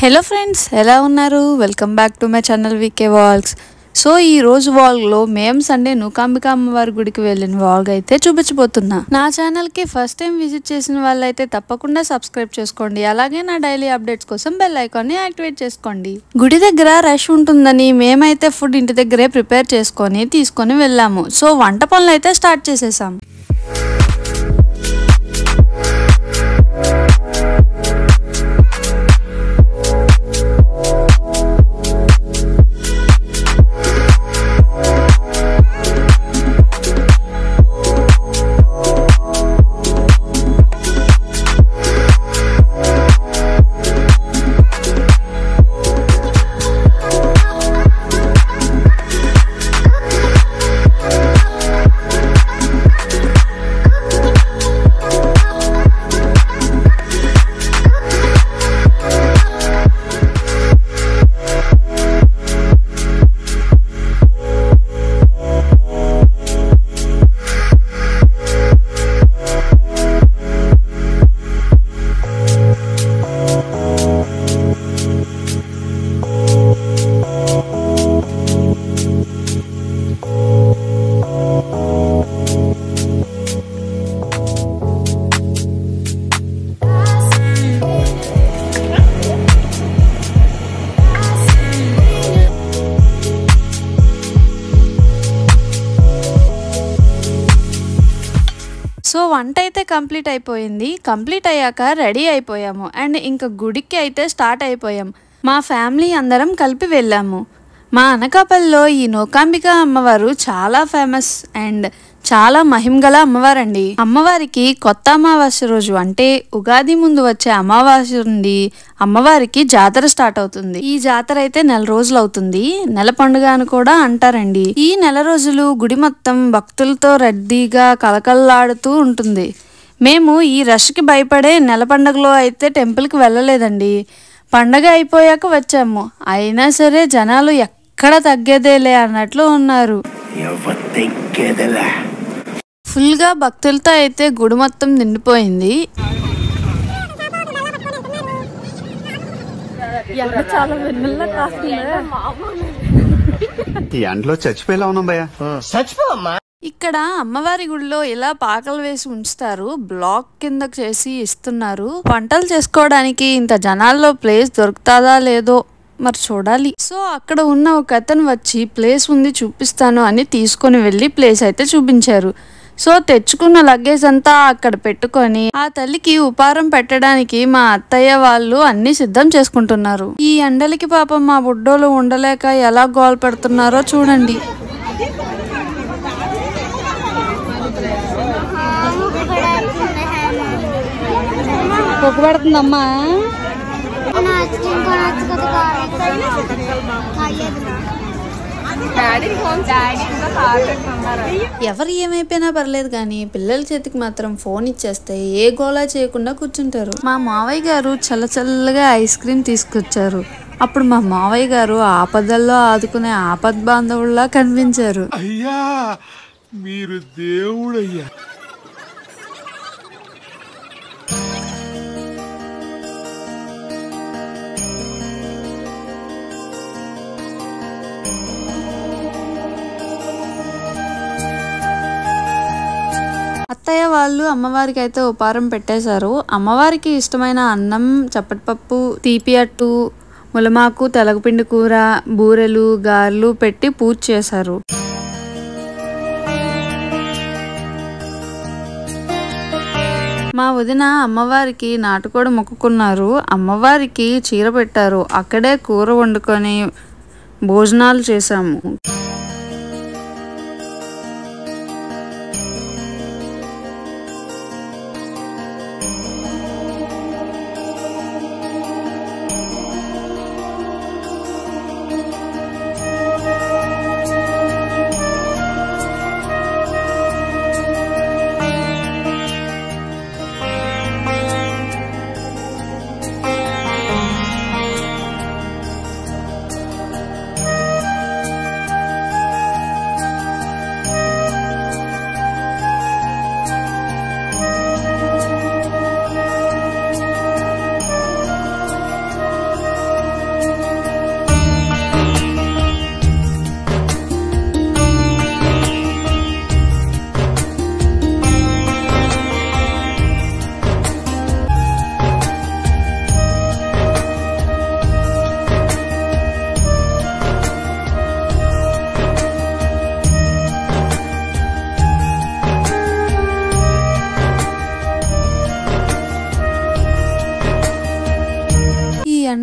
Hello friends, ఎలా ఉన్నారు? Welcome back to my channel VK vlogs. So ఈ రోజు వ్లాగ్లో మేము సండే నూకాంబిక అమ్మవారి గుడికి వెళ్ళిన వ్లాగ్ అయితే చూపించబోతున్నా. నా ఛానల్కి ఫస్ట్ టైం విజిట్ చేసిన వాళ్ళైతే తప్పకుండా సబ్స్క్రైబ్ చేసుకోండి. అలాగే నా డైలీ అప్డేట్స్ కోసం బెల్ ఐకాన్ని యాక్టివేట్ చేసుకోండి. గుడి దగ్గర రష్ ఉంటుందని మేమైతే ఫుడ్ ఇంటి దగ్గరే ప్రిపేర్ చేసుకొని తీసుకొని వెళ్ళాము. సో వంట పనులు అయితే స్టార్ట్ చేసేసాం. సో వంట అయితే కంప్లీట్ అయిపోయింది. కంప్లీట్ అయ్యాక రెడీ అయిపోయాము అండ్ ఇంకా గుడికి అయితే స్టార్ట్ అయిపోయాం. మా ఫ్యామిలీ అందరం కలిపి వెళ్ళాము. మా అనకాపల్లిలో ఈ నూకాంబిక అమ్మవారు చాలా ఫేమస్ అండ్ చాలా మహిమగల అమ్మవారండి. అమ్మవారికి కొత్త అమావాస్య రోజు అంటే ఉగాది ముందు వచ్చే అమావాస్య నుండి అమ్మవారికి జాతర స్టార్ట్ అవుతుంది. ఈ జాతర అయితే నెల రోజులు అవుతుంది. నెల పండుగ అని కూడా అంటారండి. ఈ నెల రోజులు గుడి మొత్తం భక్తులతో రద్దీగా కలకల్లాడుతూ ఉంటుంది. మేము ఈ రష్కి భయపడే నెల పండుగలో అయితే టెంపుల్కి వెళ్ళలేదండి. పండగ అయిపోయాక వచ్చాము. అయినా సరే జనాలు ఎక్కడ తగ్గేదేలే అన్నట్లు ఉన్నారు. ఫుల్ గా భక్తులతో అయితే గుడి మొత్తం నిండిపోయింది. ఇక్కడ అమ్మవారి గుడిలో ఇలా పాకలు వేసి ఉంచుతారు. బ్లాక్ కింద చేసి ఇస్తున్నారు. వంటలు చేసుకోవడానికి ఇంత జనాల్లో ప్లేస్ దొరుకుతాదా లేదో మరి చూడాలి. సో అక్కడ ఉన్న ఒక అతను వచ్చి ప్లేస్ ఉంది చూపిస్తాను అని తీసుకొని వెళ్ళి ప్లేస్ అయితే చూపించారు. సో తెచ్చుకున్న లగేజ్ అంతా అక్కడ పెట్టుకొని ఆ తల్లికి ఉపారం పెట్టడానికి మా అత్తయ్య వాళ్ళు అన్ని సిద్ధం చేసుకుంటున్నారు. ఈ ఎండలకి పాపం మా బుడ్డోలు ఉండలేక ఎలా గోల్ పెడుతున్నారో చూడండి. పొక్కుపెడుతుందమ్మా. ఎవరు ఏమైపోయినా పర్లేదు కానీ పిల్లల చేతికి మాత్రం ఫోన్ ఇచ్చేస్తే ఏ గోలా చేయకుండా కూర్చుంటారు. మా మావయ్య గారు చల్లచల్లగా ఐస్ క్రీమ్ తీసుకొచ్చారు. అప్పుడు మా మావయ్య గారు ఆపదల్లో ఆదుకునే ఆపద్ బాంధవుల్లా కనిపించారు. అయ్యా మీరు దేవుడయ్యా. అత్తయ్య వాళ్ళు అమ్మవారికి అయితే ఉపారం పెట్టేశారు. అమ్మవారికి ఇష్టమైన అన్నం, చప్పటిపప్పు, తీపి అట్టు, ములమాకు, తెలగపిండి కూర, బూరెలు, గారెలు పెట్టి పూజ చేశారు. మా వదిన అమ్మవారికి నాటుకోడి మొక్కుకున్నారు. అమ్మవారికి చీర పెట్టారు. అక్కడే కూర వండుకొని భోజనాలు చేశాము.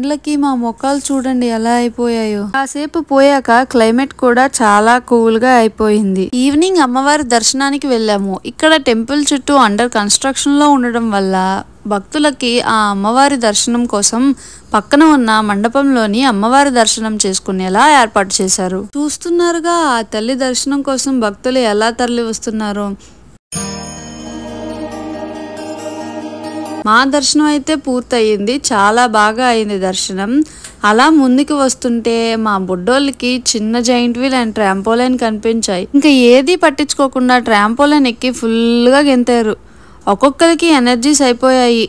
ఎండలకి మా మొక్కలు చూడండి ఎలా అయిపోయాయో. కాసేపు పోయాక క్లైమేట్ కూడా చాలా కూల్ గా అయిపోయింది. ఈవినింగ్ అమ్మవారి దర్శనానికి వెళ్ళాము. ఇక్కడ టెంపుల్ చుట్టూ అండర్ కన్స్ట్రక్షన్ లో ఉండడం వల్ల భక్తులకి ఆ అమ్మవారి దర్శనం కోసం పక్కన ఉన్న మండపంలోని అమ్మవారి దర్శనం చేసుకునేలా ఏర్పాటు చేశారు. చూస్తున్నారుగా ఆ తల్లి దర్శనం కోసం భక్తులు ఎలా తరలి వస్తున్నారు. మా దర్శనం అయితే పూర్తయింది. చాలా బాగా అయింది దర్శనం. అలా ముందుకు వస్తుంటే మా బుడ్డోళ్ళకి చిన్న జైంట్ వీల్ అండ్ ట్రాంపోలైన్ కనిపించాయి. ఇంకా ఏది పట్టించుకోకుండా ట్రాంపోలైన్ ఎక్కి ఫుల్గా గెంతారు. ఒక్కొక్కరికి ఎనర్జీస్ అయిపోయాయి.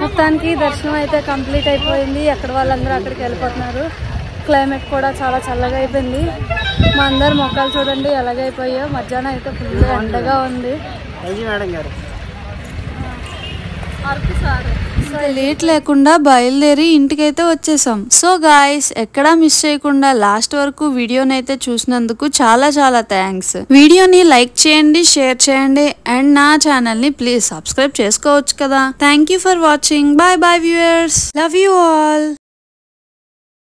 మొత్తానికి దర్శనం అయితే కంప్లీట్ అయిపోయింది. అక్కడ వాళ్ళందరూ అక్కడికి వెళ్ళిపోతున్నారు. క్లైమేట్ కూడా చాలా చల్లగా అయిపోయింది. మా అందరు మొక్కలు చూడండి ఎలాగైపోయాయో. మధ్యాహ్నం అయితే ఫుల్ ఎండగా ఉంది. లేట్ లేకుండా బయలుదేరి ఇంటికైతే వచ్చేసాం. సో గాయ్స్, ఎక్కడా మిస్ చేయకుండా లాస్ట్ వరకు వీడియోని అయితే చూసినందుకు చాలా చాలా థ్యాంక్స్. వీడియోని లైక్ చేయండి, షేర్ చేయండి అండ్ నా ఛానల్ ని ప్లీజ్ సబ్స్క్రైబ్ చేసుకోవచ్చు కదా. Thank you for watching. Bye bye viewers. Love you all.